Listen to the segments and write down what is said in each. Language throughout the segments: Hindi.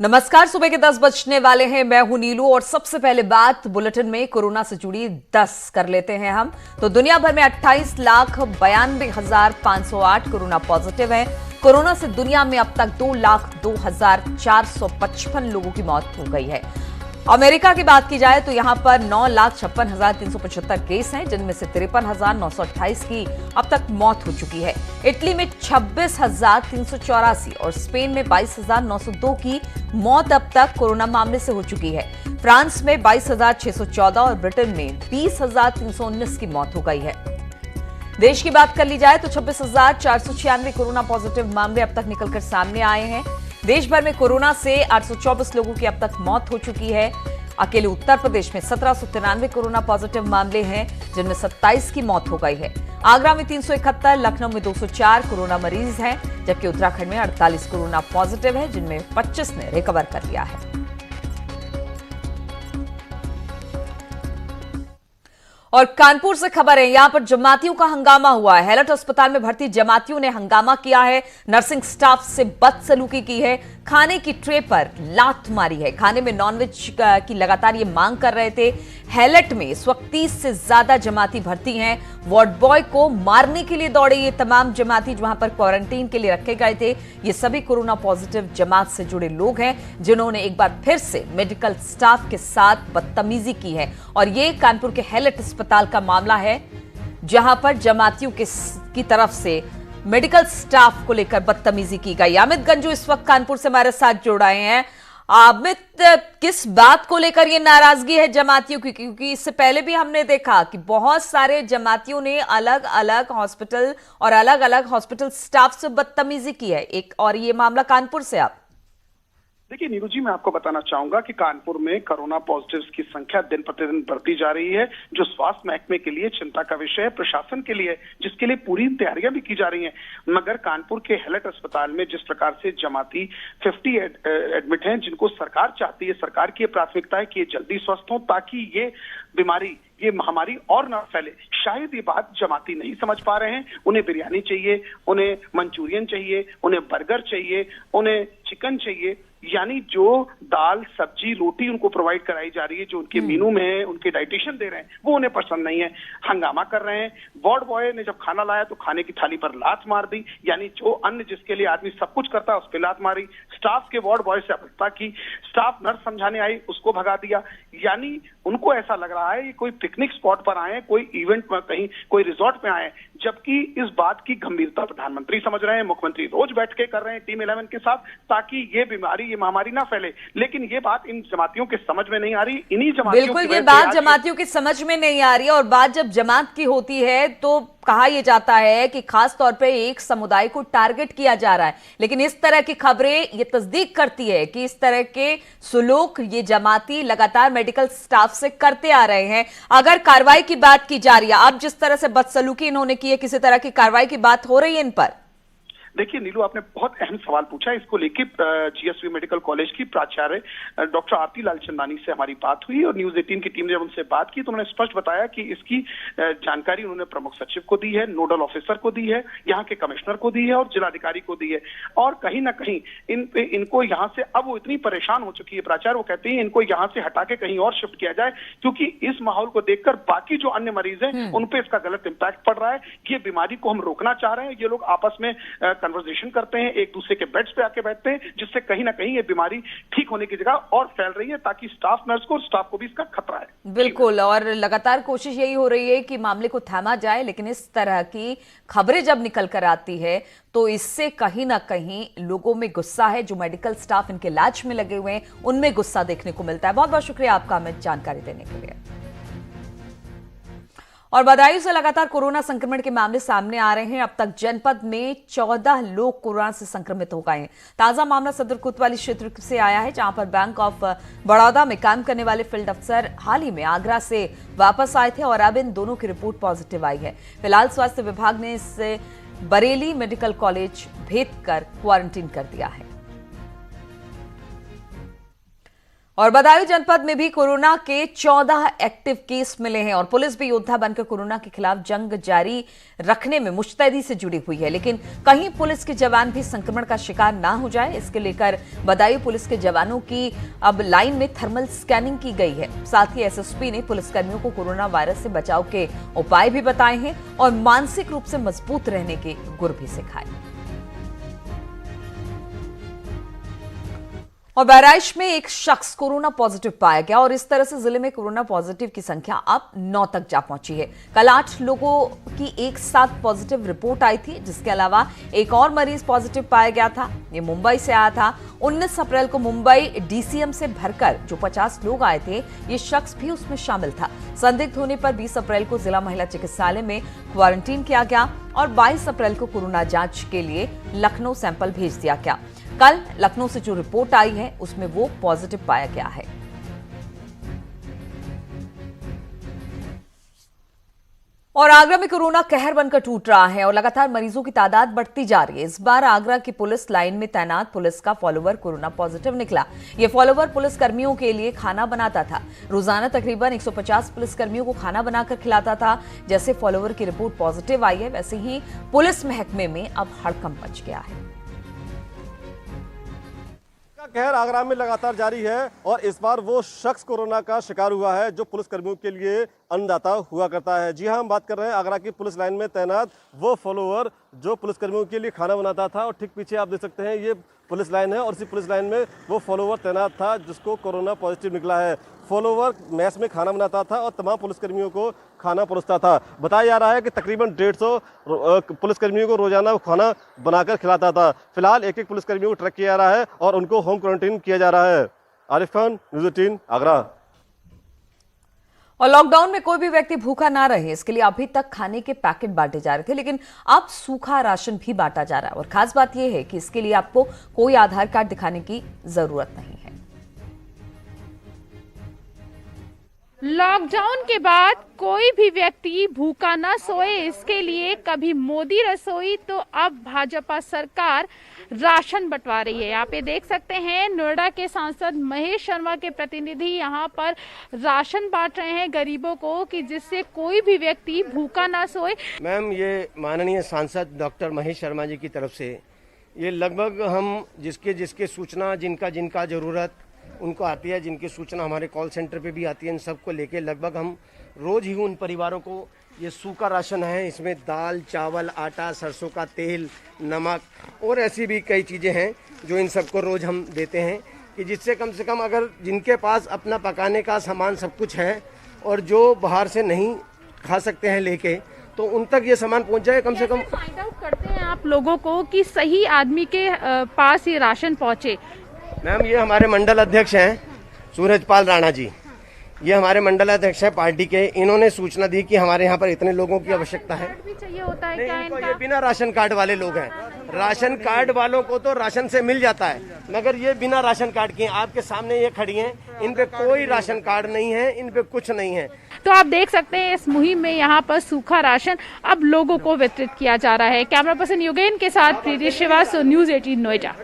नमस्कार। सुबह के 10 बजने वाले हैं। मैं हूं नीलू और सबसे पहले बात बुलेटिन में कोरोना से जुड़ी 10 कर लेते हैं हम। तो दुनिया भर में 28,92,508 कोरोना पॉजिटिव हैं। कोरोना से दुनिया में अब तक 2,02,455 लोगों की मौत हो गई है। अमेरिका की बात की जाए तो यहां पर 9,56,375 केस हैं, जिनमें से 53,928 की अब तक मौत हो चुकी है। इटली में 26,384 और स्पेन में 22,902 की मौत अब तक कोरोना मामले से हो चुकी है। फ्रांस में 22,614 और ब्रिटेन में 20,319 की मौत हो गई है। देश की बात कर ली जाए तो 26,496 कोरोना पॉजिटिव मामले अब तक निकलकर सामने आए हैं। देश भर में कोरोना से 824 लोगों की अब तक मौत हो चुकी है। अकेले उत्तर प्रदेश में 1793 कोरोना पॉजिटिव मामले हैं, जिनमें 27 की मौत हो गई है। आगरा में 371, लखनऊ में 204 कोरोना मरीज हैं, जबकि उत्तराखंड में 48 कोरोना पॉजिटिव है, जिनमें 25 ने रिकवर कर लिया है। और कानपुर से खबर है, यहां पर जमातियों का हंगामा हुआ है। हैलट अस्पताल में भर्ती जमातियों ने हंगामा किया है, नर्सिंग स्टाफ से बदसलूकी की है, खाने की ट्रे पर लात मारी है। खाने में नॉनवेज की लगातार ये मांग कर रहे थे। हैलट में इस वक्त 30 से ज्यादा जमाती भर्ती हैं। वार्ड बॉय को मारने के लिए दौड़े ये तमाम जमाती जो वहां पर क्वारंटीन के लिए रखे गए थे। ये सभी कोरोना पॉजिटिव जमात से जुड़े लोग हैं, जिन्होंने एक बार फिर से मेडिकल स्टाफ के साथ बदतमीजी की है। और ये कानपुर के हैलट अस्पताल का मामला है, जहां पर जमातियों की तरफ से मेडिकल स्टाफ को लेकर बदतमीजी की गई। अमित गंजू इस वक्त कानपुर से हमारे साथ जुड़ रहे हैं। अमित, किस बात को लेकर ये नाराजगी है जमातियों की? क्योंकि इससे पहले भी हमने देखा कि बहुत सारे जमातियों ने अलग अलग हॉस्पिटल और अलग अलग हॉस्पिटल स्टाफ से बदतमीजी की है। एक और ये मामला कानपुर से। आप देखिए नीरू जी, मैं आपको बताना चाहूंगा कि कानपुर में कोरोना पॉजिटिव्स की संख्या दिन प्रतिदिन बढ़ती जा रही है, जो स्वास्थ्य महकमे के लिए चिंता का विषय है, प्रशासन के लिए, जिसके लिए पूरी तैयारियां भी की जा रही हैं। मगर कानपुर के हैलट अस्पताल में जिस प्रकार से जमाती 50 एडमिट हैं, जिनको सरकार चाहती है, सरकार की प्राथमिकता है कि ये जल्दी स्वस्थ हों ताकि ये बीमारी, ये महामारी और ना फैले। शायद ये बात जमाती नहीं समझ पा रहे हैं। उन्हें बिरयानी चाहिए, उन्हें मंचूरियन चाहिए, उन्हें बर्गर चाहिए, उन्हें चिकन चाहिए, यानी जो दाल सब्जी रोटी उनको प्रोवाइड कराई जा रही है, जो उनके मेनू में है, उनके डाइटिशियन दे रहे हैं, वो उन्हें पसंद नहीं है। हंगामा कर रहे हैं। वार्ड बॉय ने जब खाना लाया तो खाने की थाली पर लात मार दी, यानी जो अन्न जिसके लिए आदमी सब कुछ करता है उस पर लात मारी। स्टाफ के वार्ड बॉय से अपत्ता की, स्टाफ नर्स समझाने आई, उसको भगा दिया। यानी उनको ऐसा लग रहा है कि कोई पिकनिक स्पॉट पर आए, कोई इवेंट में, कहीं कोई रिजॉर्ट पे आए, जबकि इस बात की गंभीरता प्रधानमंत्री समझ रहे हैं, मुख्यमंत्री रोज बैठ के कर रहे हैं टीम 11 के साथ, ताकि ये बीमारी, ये महामारी ना फैले। लेकिन ये बात इन जमातियों के समझ में नहीं आ रही। इन्हीं जमातियों बिल्कुल, ये बात जमातियों की समझ में नहीं आ रही है। और बात जब जमात की होती है तो कहा यह जाता है कि खास तौर पे एक समुदाय को टारगेट किया जा रहा है। लेकिन इस तरह की खबरें ये तस्दीक करती है कि इस तरह के सुलूक ये जमाती लगातार मेडिकल स्टाफ से करते आ रहे हैं। अगर कार्रवाई की बात की जा रही है, अब जिस तरह से बदसलूकी इन्होंने की है, किसी तरह की कार्रवाई की बात हो रही है इन पर? देखिए नीलू, आपने बहुत अहम सवाल पूछा। इसको लेकर जीएसवी मेडिकल कॉलेज की प्राचार्य डॉक्टर आरती लालचंदानी से हमारी बात हुई और न्यूज 18 की टीम ने जब उनसे बात की तो उन्होंने स्पष्ट बताया कि इसकी जानकारी उन्होंने प्रमुख सचिव को दी है, नोडल ऑफिसर को दी है, यहाँ के कमिश्नर को दी है और जिलाधिकारी को दी है। और कहीं ना कहीं इनको यहाँ से, अब वो इतनी परेशान हो चुकी है प्राचार्य, वो कहते हैं इनको यहाँ से हटा के कहीं और शिफ्ट किया जाए, क्योंकि इस माहौल को देखकर बाकी जो अन्य मरीज हैं उन पे इसका गलत इंपैक्ट पड़ रहा है। ये बीमारी को हम रोकना चाह रहे हैं। ये लोग आपस में कन्वर्सेशन करते हैं, एक दूसरे के बेड्स पे आके बैठते हैं, जिससे कहीं ना कहीं ये बीमारी ठीक होने की जगह और फैल रही है, ताकि स्टाफ नर्स को और स्टाफ को भी इसका खतरा है। बिल्कुल, और लगातार कोशिश यही हो रही है कि मामले को थामा जाए। लेकिन इस तरह की खबरें जब निकल कर आती है तो इससे कहीं ना कहीं लोगों में गुस्सा है, जो मेडिकल स्टाफ इनके इलाज में लगे हुए हैं उनमें गुस्सा देखने को मिलता है। बहुत बहुत शुक्रिया आपका हमें जानकारी देने के लिए। और बदायूं से लगातार कोरोना संक्रमण के मामले सामने आ रहे हैं। अब तक जनपद में 14 लोग कोरोना से संक्रमित हो गए हैं। ताजा मामला सदर कोतवाली क्षेत्र से आया है, जहां पर बैंक ऑफ बड़ौदा में काम करने वाले फील्ड अफसर हाल ही में आगरा से वापस आए थे और अब इन दोनों की रिपोर्ट पॉजिटिव आई है। फिलहाल स्वास्थ्य विभाग ने इसे बरेली मेडिकल कॉलेज भेजकर क्वारंटीन कर दिया है। और बदायूं जनपद में भी कोरोना के 14 एक्टिव केस मिले हैं और पुलिस भी योद्धा बनकर कोरोना के खिलाफ जंग जारी रखने में मुस्तैदी से जुड़ी हुई है। लेकिन कहीं पुलिस के जवान भी संक्रमण का शिकार ना हो जाए, इसके लेकर बदायूं पुलिस के जवानों की अब लाइन में थर्मल स्कैनिंग की गई है। साथ ही एसएसपी ने पुलिसकर्मियों को कोरोना वायरस से बचाव के उपाय भी बताए हैं और मानसिक रूप से मजबूत रहने के गुर भी सिखाए। और बहराइच में एक शख्स कोरोना पॉजिटिव पाया गया और इस तरह से जिले में कोरोना पॉजिटिव की संख्या अब 9 तक जा पहुंची है। कल 8 लोगों की एक साथ पॉजिटिव रिपोर्ट आई थी, जिसके अलावा एक और मरीज पॉजिटिव पाया गया था। ये मुंबई से आया था। 19 अप्रैल को मुंबई डीसीएम से भरकर जो 50 लोग आए थे, ये शख्स भी उसमें शामिल था। संदिग्ध होने पर 20 अप्रैल को जिला महिला चिकित्सालय में क्वारंटीन किया गया और 22 अप्रैल को कोरोना जांच के लिए लखनऊ सैंपल भेज दिया गया। कल लखनऊ से जो रिपोर्ट आई है उसमें वो पॉजिटिव पाया गया है। और आगरा में कोरोना कहर बनकर टूट रहा है और लगातार मरीजों की तादाद बढ़ती जा रही है। इस बार आगरा की पुलिस लाइन में तैनात पुलिस का फॉलोवर कोरोना पॉजिटिव निकला। ये फॉलोवर पुलिस कर्मियों के लिए खाना बनाता था। रोजाना तकरीबन 150 पुलिस कर्मियों को खाना बनाकर खिलाता था। जैसे फॉलोवर की रिपोर्ट पॉजिटिव आई है, वैसे ही पुलिस महकमे में अब हड़कंप मच गया है। कहर आगरा में लगातार जारी है और इस बार वो शख्स कोरोना का शिकार हुआ है जो पुलिस कर्मियों के लिए अन्नदाता हुआ करता है। जी हां, हम बात कर रहे हैं आगरा की पुलिस लाइन में तैनात वो फॉलोअर जो पुलिस कर्मियों के लिए खाना बनाता था। और ठीक पीछे आप देख सकते हैं ये पुलिस लाइन है और इसी पुलिस लाइन में वो फॉलोअर तैनात था जिसको कोरोना पॉजिटिव निकला है। फॉलोअर मैस में खाना बनाता था और तमाम पुलिसकर्मियों को खाना परोसता था। बताया जा रहा है कि तकरीबन 150 पुलिसकर्मियों को रोजाना खाना बनाकर खिलाता था। फिलहाल एक पुलिसकर्मियों को ट्रैक किया जा रहा है और उनको होम क्वारंटीन किया जा रहा है। आरिफ खान, न्यूज़ 18 आगरा। और लॉकडाउन में कोई भी व्यक्ति भूखा ना रहे, इसके लिए अभी तक खाने के पैकेट बांटे जा रहे थे, लेकिन अब सूखा राशन भी बांटा जा रहा है। और खास बात यह है कि इसके लिए आपको कोई आधार कार्ड दिखाने की जरूरत नहीं है। लॉकडाउन के बाद कोई भी व्यक्ति भूखा न सोए, इसके लिए कभी मोदी रसोई तो अब भाजपा सरकार राशन बंटवा रही है। आप ये देख सकते हैं नोएडा के सांसद महेश शर्मा के प्रतिनिधि यहाँ पर राशन बांट रहे हैं गरीबों को कि जिससे कोई भी व्यक्ति भूखा ना सोए। मैम, ये माननीय सांसद डॉक्टर महेश शर्मा जी की तरफ से ये लगभग हम जिसके सूचना जिनका ज़रूरत उनको आती है, जिनकी सूचना हमारे कॉल सेंटर पे भी आती है, इन सबको लेके लगभग हम रोज ही उन परिवारों को ये सूखा राशन है, इसमें दाल, चावल, आटा, सरसों का तेल, नमक और ऐसी भी कई चीज़ें हैं जो इन सबको रोज हम देते हैं कि जिससे कम से कम अगर जिनके पास अपना पकाने का सामान सब कुछ है और जो बाहर से नहीं खा सकते हैं लेके, तो उन तक ये सामान पहुंच जाए। कम से कम फाइंड आउट करते हैं आप लोगों को कि सही आदमी के पास ये राशन पहुंचे। मैम, ये हमारे मंडल अध्यक्ष हैं सूरजपाल राणा जी, ये हमारे मंडल अध्यक्ष हैं पार्टी के। इन्होंने सूचना दी कि हमारे यहाँ पर इतने लोगों की आवश्यकता है। भी चाहिए होता है क्या इनको इनका? ये बिना राशन कार्ड वाले लोग हैं। राशन कार्ड वालों को तो राशन से मिल जाता है, मगर ये बिना राशन कार्ड के आपके सामने ये खड़ी हैं, इन पे कोई राशन कार्ड नहीं है, इन पे कुछ नहीं है। तो आप देख सकते हैं इस मुहिम में यहाँ पर सूखा राशन अब लोगों को वितरित किया जा रहा है। कैमरा पर्सन योगेन के साथ प्रीति श्रीवास्तव, न्यूज़ 18 नोएडा।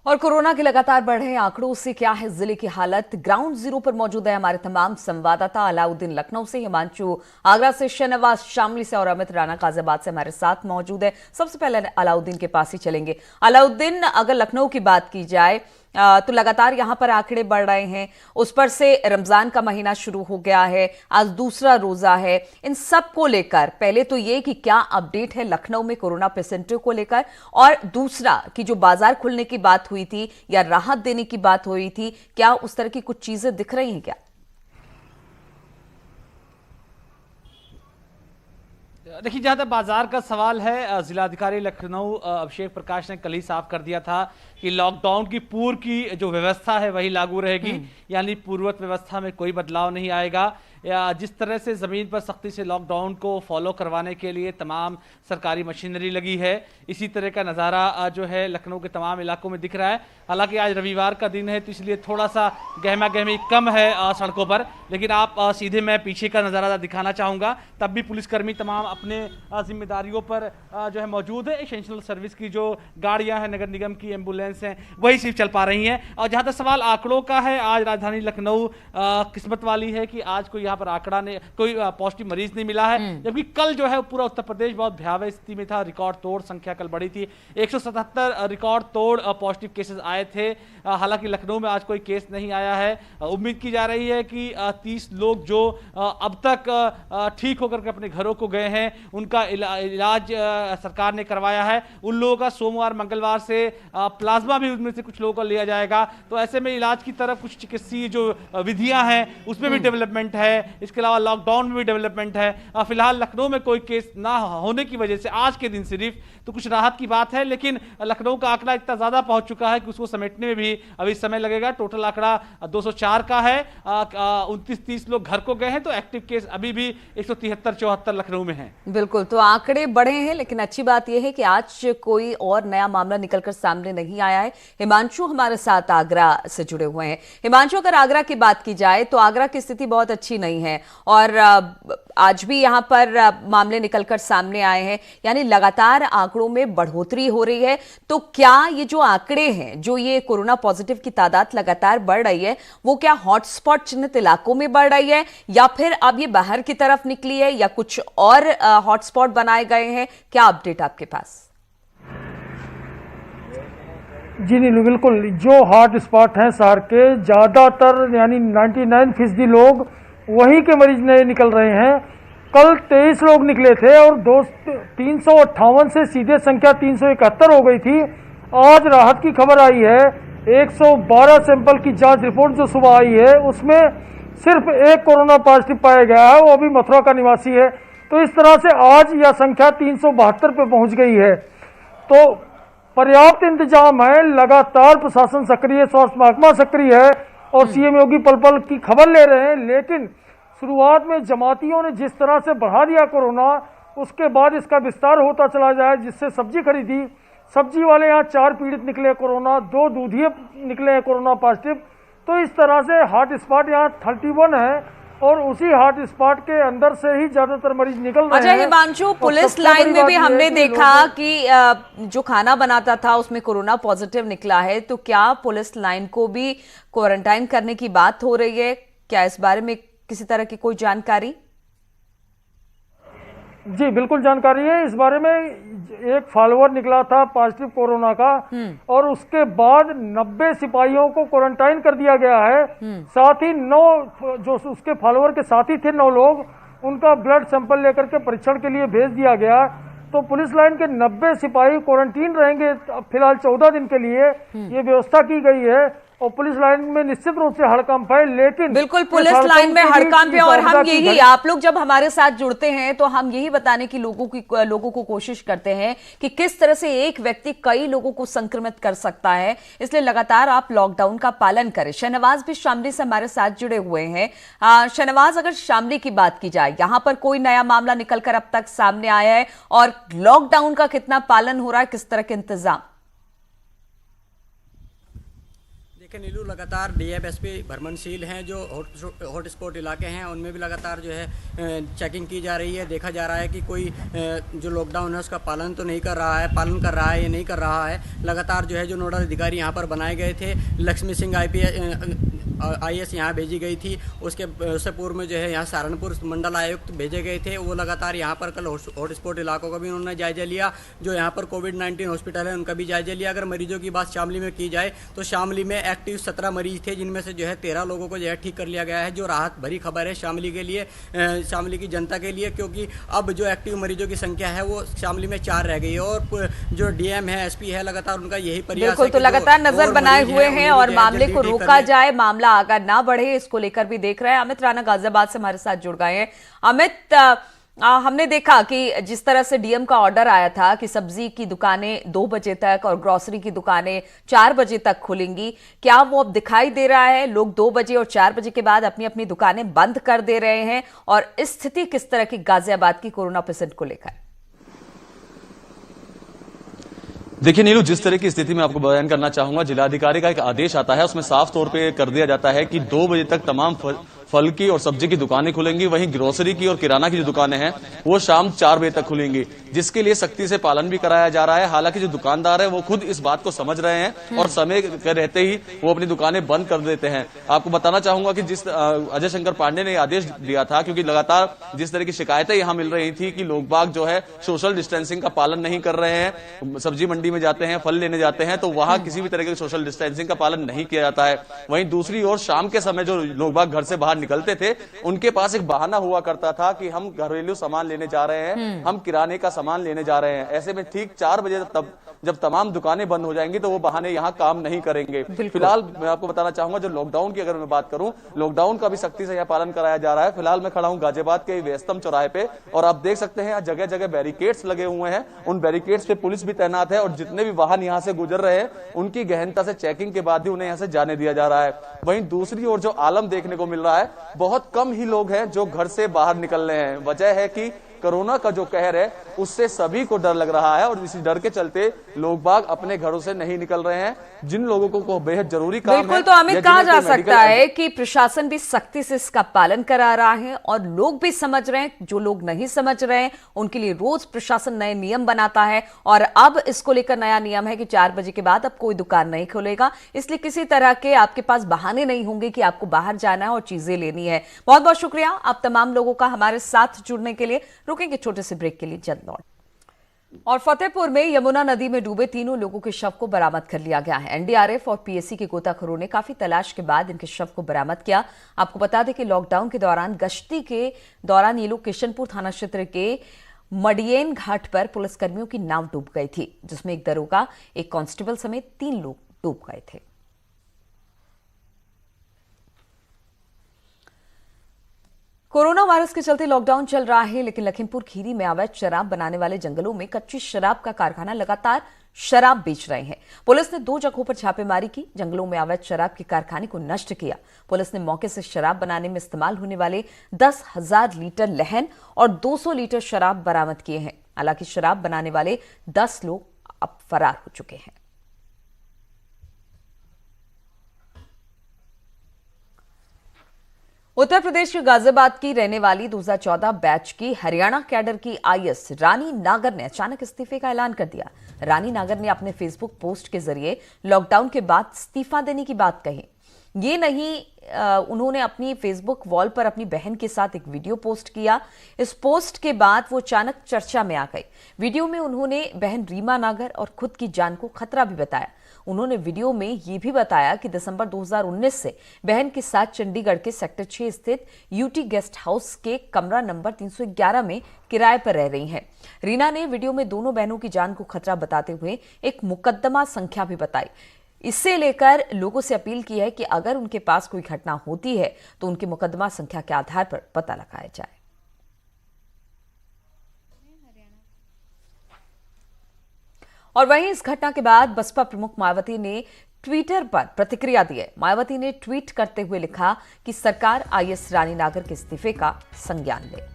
और कोरोना के लगातार बढ़ रहे आंकड़ों से क्या है जिले की हालत, ग्राउंड जीरो पर मौजूद है हमारे तमाम संवाददाता। अलाउद्दीन लखनऊ से, हिमांशु आगरा से, शाहनवाज शामली से और अमित राणा गाजियाबाद से हमारे साथ मौजूद है। सबसे पहले अलाउद्दीन के पास ही चलेंगे। अलाउद्दीन, अगर लखनऊ की बात की जाए तो लगातार यहां पर आंकड़े बढ़ रहे हैं, उस पर से रमजान का महीना शुरू हो गया है, आज दूसरा रोजा है। इन सब को लेकर पहले तो ये कि क्या अपडेट है लखनऊ में कोरोना पेशेंटों को लेकर, और दूसरा कि जो बाजार खुलने की बात हुई थी या राहत देने की बात हुई थी, क्या उस तरह की कुछ चीजें दिख रही हैं क्या? देखिए, जहां तक बाजार का सवाल है, जिलाधिकारी लखनऊ अभिषेक प्रकाश ने कल ही साफ कर दिया था कि लॉकडाउन की पूर्व की जो व्यवस्था है वही लागू रहेगी, यानी पूर्ववत व्यवस्था में कोई बदलाव नहीं आएगा। जिस तरह से ज़मीन पर सख्ती से लॉकडाउन को फॉलो करवाने के लिए तमाम सरकारी मशीनरी लगी है, इसी तरह का नज़ारा जो है लखनऊ के तमाम इलाकों में दिख रहा है। हालांकि आज रविवार का दिन है तो इसलिए थोड़ा सा गहमा गहमी कम है सड़कों पर, लेकिन आप सीधे मैं पीछे का नज़ारा दिखाना चाहूँगा। तब भी पुलिसकर्मी तमाम अपने जिम्मेदारियों पर जो है मौजूद है। एसेंशियल सर्विस की जो गाड़ियाँ हैं, नगर निगम की एम्बुलेंस हैं, वही सिर्फ चल पा रही हैं। और जहाँ तक सवाल आंकड़ों का है, आज राजधानी लखनऊ किस्मत वाली है कि आज कोई यहाँ पर आंकड़ा ने कोई पॉजिटिव मरीज नहीं मिला है, जबकि कल जो है पूरा उत्तर प्रदेश बहुत भयावह स्थिति में था। रिकॉर्ड तोड़ संख्या कल बढ़ी थी, 177 रिकॉर्ड तोड़ पॉजिटिव केसेस आए थे। हालांकि लखनऊ में आज कोई केस नहीं आया है। उम्मीद की जा रही है कि 30 लोग जो अब तक ठीक होकर के अपने घरों को गए हैं, उनका इलाज सरकार ने करवाया है। उन लोगों का सोमवार मंगलवार से प्लाज्मा भी उनमें से कुछ लोगों का लिया जाएगा। तो ऐसे में इलाज की तरफ कुछ चिकित्सीय जो विधियां हैं उसमें भी डेवलपमेंट है। इसके अलावा लॉकडाउन में भी डेवलपमेंट है। फिलहाल लखनऊ में कोई केस ना होने की वजह से आज के दिन सिर्फ तो कुछ राहत की बात है, लेकिन लखनऊ का आंकड़ा इतना ज्यादा पहुंच चुका है कि उसको समेटने में भी अभी समय लगेगा। टोटल आंकड़ा 204 का है। 29-30 लोग घर को गए हैं, तो एक्टिव केस अभी भी 173-74 लखनऊ में हैं। बिल्कुल, तो आंकड़े बढ़े हैं, लेकिन अच्छी बात यह है कि आज कोई और नया मामला निकलकर सामने नहीं आया है। हिमांशु हमारे साथ आगरा से जुड़े हुए हैं। हिमांशु, अगर आगरा की बात की जाए तो आगरा की स्थिति बहुत अच्छी नहीं है और आज भी यहां पर मामले निकलकर सामने आए हैं, यानी लगातार आंकड़ों में बढ़ोतरी हो रही है। तो क्या ये जो आंकड़े हैं, जो ये कोरोना पॉजिटिव की तादाद लगातार बढ़ रही है, वो क्या हॉटस्पॉट चिन्हित इलाकों में बढ़ रही है या फिर अब ये बाहर की तरफ निकली है या कुछ और हॉटस्पॉट बनाए गए हैं? क्या अपडेट आपके पास? जी नहीं, बिल्कुल। जो हॉट स्पॉट हैं शहर के, ज़्यादातर यानी 99% लोग वहीं के मरीज नए निकल रहे हैं। कल 23 लोग निकले थे और 358 से सीधे संख्या 371 हो गई थी। आज राहत की खबर आई है, 112 सैंपल की जांच रिपोर्ट जो सुबह आई है उसमें सिर्फ एक कोरोना पॉजिटिव पाया गया है, वो अभी मथुरा का निवासी है। तो इस तरह से आज यह संख्या 372 पे पहुंच गई है। तो पर्याप्त इंतजाम है, लगातार प्रशासन सक्रिय, स्वास्थ्य महकमा सक्रिय है और सीएम योगी पल पल की खबर ले रहे हैं। लेकिन शुरुआत में जमातियों ने जिस तरह से बढ़ा दिया कोरोना, उसके बाद इसका विस्तार होता चला जाए। जिससे सब्जी खरीदी, सब्जी वाले यहाँ 4 पीड़ित निकले कोरोना, 2 दूधिये निकले हैं कोरोना पॉजिटिव। तो इस तरह से हॉट स्पॉट यहाँ 31 है और उसी हॉट स्पॉट के अंदर से ही ज्यादातर मरीज निकल रहे हैं। अच्छा हिमांशु, पुलिस लाइन में भी हमने देखा कि जो खाना बनाता था उसमें कोरोना पॉजिटिव निकला है, तो क्या पुलिस लाइन को भी क्वारंटाइन करने की बात हो रही है? क्या इस बारे में किसी तरह की कोई जानकारी? जी बिल्कुल जानकारी है इस बारे में। एक फॉलोअर निकला था पॉजिटिव कोरोना का और उसके बाद 90 सिपाहियों को क्वारंटाइन कर दिया गया है। साथ ही 9 जो उसके फॉलोअर के साथी थे 9 लोग, उनका ब्लड सैंपल लेकर के परीक्षण के लिए भेज दिया गया। तो पुलिस लाइन के 90 सिपाही क्वारंटीन रहेंगे फिलहाल 14 दिन के लिए, ये व्यवस्था की गई है। और पुलिस लाइन में निश्चित रूप से हड़कंप है, लेकिन बिल्कुल पुलिस लाइन में हड़कंप है। और हम यही, आप लोग जब हमारे साथ जुड़ते हैं तो हम यही बताने की लोगों को कोशिश करते हैं कि किस तरह से एक व्यक्ति कई लोगों को संक्रमित कर सकता है। इसलिए लगातार आप लॉकडाउन का पालन करें। शहनवाज भी शामली से हमारे साथ जुड़े हुए हैं। शहनवाज, अगर शामली की बात की जाए, यहां पर कोई नया मामला निकलकर अब तक सामने आया है और लॉकडाउन का कितना पालन हो रहा है, किस तरह के इंतजाम? नीलू, लगातार डीएफएसपी भ्रमणशील हैं। जो हॉटस्पॉट इलाके हैं उनमें भी लगातार जो है चेकिंग की जा रही है। देखा जा रहा है कि कोई जो लॉकडाउन है उसका पालन तो नहीं कर रहा है, पालन कर रहा है या नहीं कर रहा है। लगातार जो है जो नोडल अधिकारी यहाँ पर बनाए गए थे, लक्ष्मी सिंह IAS यहाँ भेजी गई थी। उससे पूर्व में जो है यहाँ सहारनपुर मंडल आयुक्त भेजे गए थे। वो लगातार यहाँ पर कल हॉटस्पॉट इलाकों का भी उन्होंने जायजा लिया। जो यहाँ पर कोविड-19 हॉस्पिटल है उनका भी जायजा लिया। अगर मरीजों की बात शामली में की जाए तो शामली में एक्टिव 17 मरीज थे, जिनमें से जो है 13 लोगों को जो है ठीक कर लिया गया है। जो राहत भरी खबर है शामली के लिए, शामली की जनता के लिए, क्योंकि अब जो एक्टिव मरीजों की संख्या है वो शामली में 4 रह गई है। और जो डीएम है, एसपी है, लगातार उनका यही प्रयास है। तो लगातार नजर बनाए हुए हैं और मामले को रोका जाए, मामला आगे ना बढ़े, इसको लेकर भी देख रहे हैं। अमित राणा गाजियाबाद से हमारे साथ जुड़ गए हैं। अमित, हमने देखा कि जिस तरह से डीएम का ऑर्डर आया था कि सब्जी की दुकानें 2 बजे तक और ग्रोसरी की दुकानें 4 बजे तक खुलेंगी, क्या वो अब दिखाई दे रहा है? लोग 2 बजे और 4 बजे के बाद अपनी अपनी दुकानें बंद कर दे रहे हैं, और इस स्थिति किस तरह की गाजियाबाद की कोरोना पेशेंट को लेकर? देखिए नीलू, जिस तरह की स्थिति में आपको बयान करना चाहूंगा, जिलाधिकारी का एक आदेश आता है, उसमें साफ तौर पे कर दिया जाता है कि 2 बजे तक तमाम फल की और सब्जी की दुकानें खुलेंगी, वहीं ग्रोसरी की और किराना की जो दुकानें हैं वो शाम 4 बजे तक खुलेंगी, जिसके लिए सख्ती से पालन भी कराया जा रहा है। हालांकि जो दुकानदार है वो खुद इस बात को समझ रहे हैं और समय के रहते ही वो अपनी दुकानें बंद कर देते हैं। आपको बताना चाहूंगा कि जिस अजय शंकर पांडे ने आदेश दिया था, क्योंकि लगातार जिस तरह की शिकायतें यहां मिल रही थी कि लोग बाग जो है सोशल डिस्टेंसिंग का पालन नहीं कर रहे हैं, सब्जी मंडी में जाते हैं, फल लेने जाते हैं, तो वहां किसी भी तरह के सोशल डिस्टेंसिंग का पालन नहीं किया जाता है। वहीं दूसरी ओर शाम के समय जो लोग बाग घर से बाहर निकलते थे, उनके पास एक बहाना हुआ करता था कि हम घरेलू सामान लेने जा रहे हैं, हम किराने का सामान लेने जा रहे हैं। ऐसे में ठीक 4 बजे तब जब तमाम दुकानें बंद हो जाएंगी तो वो बहाने यहाँ काम नहीं करेंगे। फिलहाल मैं आपको बताना चाहूंगा, जो लॉकडाउन की अगर मैं बात करूं, लॉकडाउन का भी सख्ती से यहाँ पालन कराया जा रहा है। फिलहाल मैं खड़ा हूं गाजियाबाद के व्यस्तम चौराहे पे, और आप देख सकते हैं यहाँ जगह जगह बैरिकेड्स लगे हुए हैं। उन बैरिकेड्स पे पुलिस भी तैनात है, और जितने भी वाहन यहाँ से गुजर रहे हैं उनकी गहनता से चेकिंग के बाद ही उन्हें यहाँ से जाने दिया जा रहा है। वहीं दूसरी ओर जो आलम देखने को मिल रहा है, बहुत कम ही लोग हैं जो घर से बाहर निकल रहे हैं। वजह है कि कोरोना का जो कहर है उससे सभी को डर लग रहा है, और इसी डर के चलते लोग बाग अपने घरों से नहीं निकल रहे हैं। जिन लोगों को बेहद जरूरी काम है, बिल्कुल, तो अमित कहा जा सकता है कि प्रशासन भी सख्ती से इसका पालन करा रहा है और लोग भी समझ रहे हैं। जो लोग नहीं समझ रहे हैं उनके लिए रोज प्रशासन नए नियम बनाता है, और अब इसको लेकर नया नियम है कि 4 बजे के बाद अब कोई दुकान नहीं खुलेगा, इसलिए किसी तरह के आपके पास बहाने नहीं होंगे कि आपको बाहर जाना है और चीजें लेनी है। बहुत बहुत शुक्रिया आप तमाम लोगों का हमारे साथ जुड़ने के लिए। रुकेंगे छोटे से ब्रेक के लिए, जल्द लौट। और फतेहपुर में यमुना नदी में डूबे 3 लोगों के शव को बरामद कर लिया गया है। एनडीआरएफ और पीएसी के गोताखोरों ने काफी तलाश के बाद इनके शव को बरामद किया। आपको बता दें कि लॉकडाउन के दौरान गश्ती के दौरान ये लोग किशनपुर थाना क्षेत्र के मडियन घाट पर पुलिसकर्मियों की नाव डूब गई थी, जिसमें एक दरोगा, एक कांस्टेबल समेत 3 लोग डूब गए थे। कोरोना वायरस के चलते लॉकडाउन चल रहा है, लेकिन लखीमपुर खीरी में अवैध शराब बनाने वाले जंगलों में कच्ची शराब का कारखाना लगातार शराब बेच रहे हैं। पुलिस ने 2 जगहों पर छापेमारी की, जंगलों में अवैध शराब के कारखाने को नष्ट किया। पुलिस ने मौके से शराब बनाने में इस्तेमाल होने वाले 10,000 लीटर लहन और 200 लीटर शराब बरामद किए हैं। हालांकि शराब बनाने वाले 10 लोग अब फरार हो चुके हैं। उत्तर प्रदेश के गाजियाबाद की रहने वाली 2014 बैच की हरियाणा कैडर की आईएएस रानी नागर ने अचानक इस्तीफे का ऐलान कर दिया। रानी नागर ने अपने फेसबुक पोस्ट के जरिए लॉकडाउन के बाद इस्तीफा देने की बात कही। ये नहीं, उन्होंने अपनी फेसबुक वॉल पर अपनी बहन के साथ एक वीडियो पोस्ट किया। इस पोस्ट के बाद वो अचानक चर्चा में आ गई। वीडियो में उन्होंने बहन रीमा नागर और खुद की जान को खतरा भी बताया। उन्होंने वीडियो में यह भी बताया कि दिसंबर 2019 से बहन के साथ चंडीगढ़ के सेक्टर 6 स्थित यूटी गेस्ट हाउस के कमरा नंबर 311 में किराए पर रह रही हैं। रीना ने वीडियो में दोनों बहनों की जान को खतरा बताते हुए एक मुकदमा संख्या भी बताई। इससे लेकर लोगों से अपील की है कि अगर उनके पास कोई घटना होती है तो उनके मुकदमा संख्या के आधार पर पता लगाया जाए। और वहीं इस घटना के बाद बसपा प्रमुख मायावती ने ट्विटर पर प्रतिक्रिया दी है। मायावती ने ट्वीट करते हुए लिखा कि सरकार आईएएस रानी नागर के इस्तीफे का संज्ञान ले।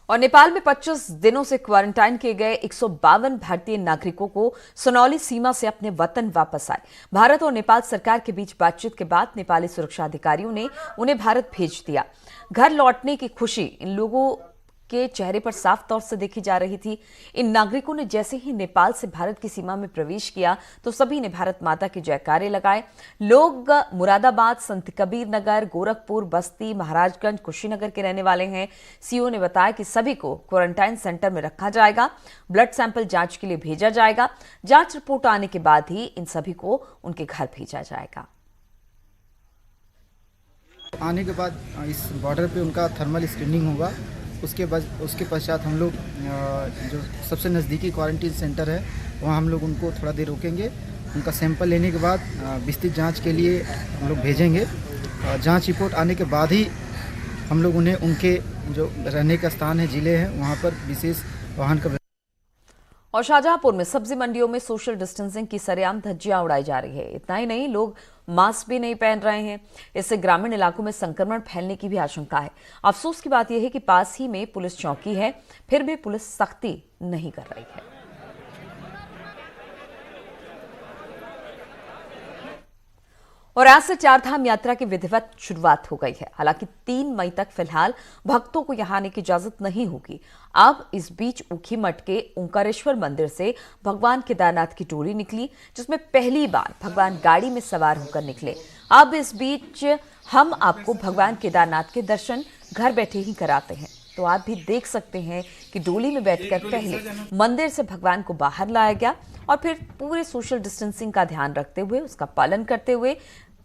और नेपाल में 25 दिनों से क्वारंटाइन किए गए 152 भारतीय नागरिकों को सुनौली सीमा से अपने वतन वापस आए। भारत और नेपाल सरकार के बीच बातचीत के बाद नेपाली सुरक्षा अधिकारियों ने उन्हें भारत भेज दिया। घर लौटने की खुशी इन लोगों के चेहरे पर साफ तौर से देखी जा रही थी। इन नागरिकों ने जैसे ही नेपाल से भारत की सीमा में प्रवेश किया तो सभी ने भारत माता की जयकारे लगाए। लोग मुरादाबाद, संत कबीर नगर, गोरखपुर, बस्ती, महाराजगंज, कुशीनगर के रहने वाले हैं। सीओ ने बताया कि सभी को क्वारंटाइन सेंटर में रखा जाएगा। ब्लड सैंपल जांच के लिए भेजा जाएगा। जांच रिपोर्ट आने के बाद ही इन सभी को उनके घर भेजा जाएगा। आने के बाद इस बॉर्डर पे उनका थर्मल स्क्रीनिंग होगा। उसके पश्चात हम लोग जो सबसे नज़दीकी क्वारंटीन सेंटर है वहाँ हम लोग उनको थोड़ा देर रोकेंगे उनका सैंपल लेने के बाद विस्तृत जांच के लिए हम लोग भेजेंगे। जांच रिपोर्ट आने के बाद ही हम लोग उन्हें उनके जो रहने का स्थान है, जिले हैं, वहाँ पर विशेष वाहन का। और शाहजहांपुर में सब्जी मंडियों में सोशल डिस्टेंसिंग की सरेआम धज्जियां उड़ाई जा रही है। इतना ही नहीं, लोग मास्क भी नहीं पहन रहे हैं। इससे ग्रामीण इलाकों में संक्रमण फैलने की भी आशंका है। अफसोस की बात यह है कि पास ही में पुलिस चौकी है, फिर भी पुलिस सख्ती नहीं कर रही है। और आज से चारधाम यात्रा की विधिवत शुरुआत हो गई है। हालांकि 3 मई तक फिलहाल भक्तों को यहां आने की इजाजत नहीं होगी। अब इस बीच ऊखीमठ के ओंकारेश्वर मंदिर से भगवान केदारनाथ की टोली निकली, जिसमें पहली बार भगवान गाड़ी में सवार होकर निकले। अब इस बीच हम आपको भगवान केदारनाथ के दर्शन घर बैठे ही कराते हैं। तो आप भी देख सकते हैं कि डोली में बैठकर पहले मंदिर से भगवान को बाहर लाया गया और फिर पूरे सोशल डिस्टेंसिंग का ध्यान रखते हुए, उसका पालन करते हुए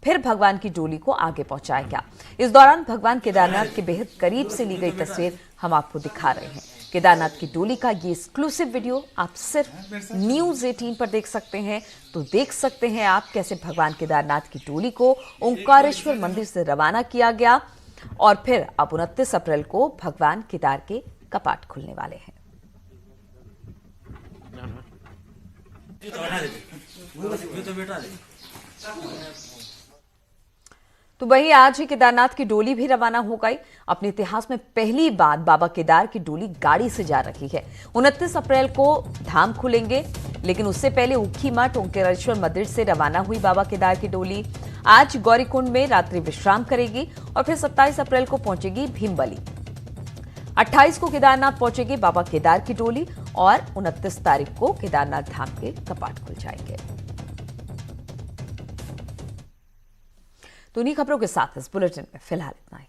फिर भगवान की डोली को आगे पहुंचाया गया। इस दौरान भगवान केदारनाथ के बेहद करीब से ली गई तस्वीर हम आपको दिखा रहे हैं। केदारनाथ की डोली का ये एक्सक्लूसिव वीडियो आप सिर्फ न्यूज़ 18 पर देख सकते हैं। तो देख सकते हैं आप कैसे भगवान केदारनाथ की डोली को ओंकारेश्वर मंदिर से रवाना किया गया और फिर अब 29 अप्रैल को भगवान केदार के कपाट खुलने वाले हैं। तो वहीं आज ही केदारनाथ की डोली भी रवाना हो गई। अपने इतिहास में पहली बार बाबा केदार की डोली गाड़ी से जा रही है। 29 अप्रैल को धाम खुलेंगे, लेकिन उससे पहले ऊखीमठ ओंकारेश्वर मंदिर से रवाना हुई बाबा केदार की डोली आज गौरीकुंड में रात्रि विश्राम करेगी और फिर 27 अप्रैल को पहुंचेगी भीमबली। 28 को केदारनाथ पहुंचेगी बाबा केदार की डोली और 29 तारीख को केदारनाथ धाम के कपाट खुल जाएंगे। तो इन्हीं खबरों के साथ इस बुलेटिन में फिलहाल इतना ही।